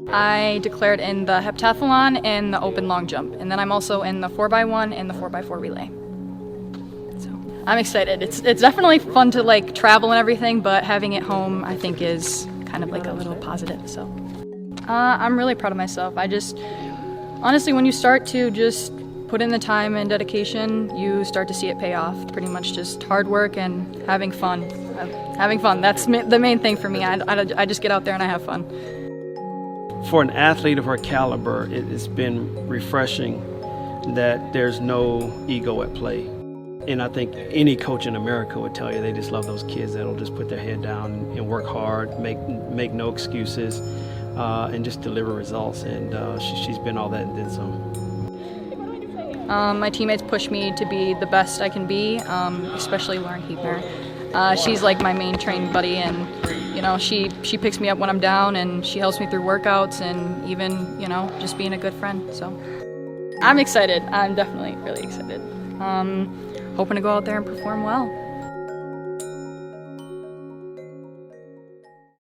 I declared in the heptathlon and the open long jump, and then I'm also in the 4x1 and the 4x4 relay. So I'm excited. It's definitely fun to like travel and everything, but having it home I think is kind of like a little positive. So I'm really proud of myself. Honestly, when you start to just put in the time and dedication, you start to see it pay off. Pretty much just hard work and having fun. That's the main thing for me. I just get out there and I have fun. For an athlete of her caliber, it's been refreshing that there's no ego at play. And I think any coach in America would tell you they just love those kids that'll just put their head down and work hard, make no excuses, and just deliver results. And she's been all that and then some. My teammates push me to be the best I can be, especially Lauren Heatner. She's like my main training buddy, and you know, she picks me up when I'm down, and she helps me through workouts, and even, you know, just being a good friend. So I'm excited. I'm definitely really excited. Hoping to go out there and perform well.